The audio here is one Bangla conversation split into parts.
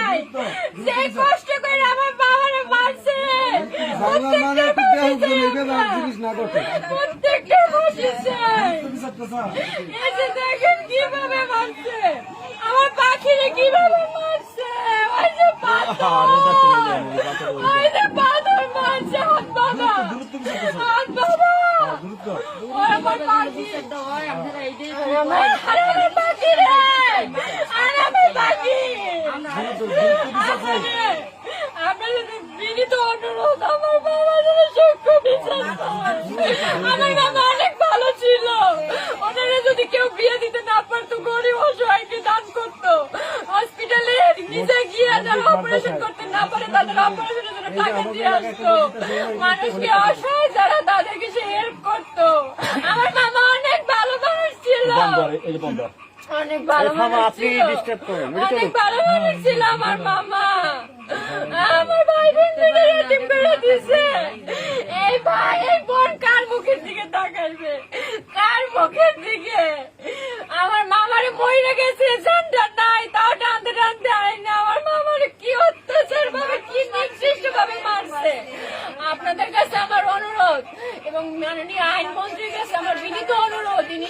নাই, যে কষ্ট করে আমার বাবারে মারছে প্রত্যেকটা খুশি চাই। এই যে দেখেন কিভাবে মারছে আমার পাখিরে, কিভাবে মারছে, ওই যে পাথর, ওই যে পাথর মারছে হাত বাবা, হাত বাবা, ওই আমার পাখি, আমার পাখি রে, আমার পাখি। আপনাদের বিনীত অনুরোধ, আমার বাবার জন্য সূক্ষ্ম বিচার চাই। আমার বাবা অনেক ভালো ছিল, ওনারা যদি কেউ বিয়ে দিতে না পারতো, গরিব অসহায়কে দান করতো, হসপিটালে নিজে গিয়ে যারা অপারেশন করতে না পারে তাদের অপারেশনের জন্য টাকা দিয়ে আসতো, মানুষকে অসহায় যারা তাদেরকে সে হেল্প করতো। আমার মামা অনেক ভালো মানুষ ছিল, অনেক ভালো মানুষ ছিল, অনেক ভালো মানুষ ছিল আমার মামা। আমার ভাই বোনদের এতিম করে দিছে। এই ভাই এই বোন কার মুখের দিকে তাকাইবে, কার মুখের দিকে? আমার মামারে মরে গেছে, জানটা নাই, তাও টানতে টানতে আয় না। আমার মামারে কি অত্যাচার ভাবে, কি নির্দিষ্ট ভাবে মারছে। আপনাদের কাছে আমার অনুরোধ এবং মাননীয় আইনমন্ত্রীর কাছে আমার বিনীত অনুরোধ, তিনি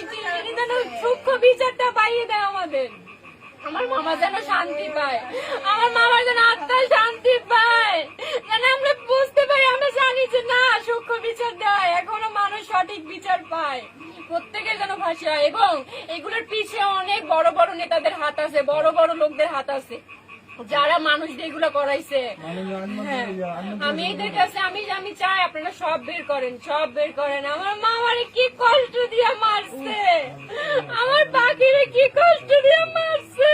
যেন সূক্ষ্ম বিচারটা পাইয়ে দেয় আমাদের। আমার মামা যেন শান্তি পায়, আমার মামার যেন আত্মায় শান্তি পায়, যেন আমরা বুঝতে পারি, আমরা জানি যে না সূক্ষ্ম বিচার দেয়, এখনো মানুষ সঠিক বিচার পায়, প্রত্যেকের যেন ফাঁসি হয়। এবং এগুলোর পিছিয়ে অনেক বড় বড় নেতাদের হাত আছে, বড় বড় লোকদের হাত আছে, যারা মানুষদের এগুলো করাইছে। হ্যাঁ, আমি এদের কাছে আমি চাই আপনারা সব বের করেন, সব বের করেন। আমার মামারে কি কষ্ট দিয়ে মারছে, আমার পাখিরে কি কষ্ট দিয়ে মারছে।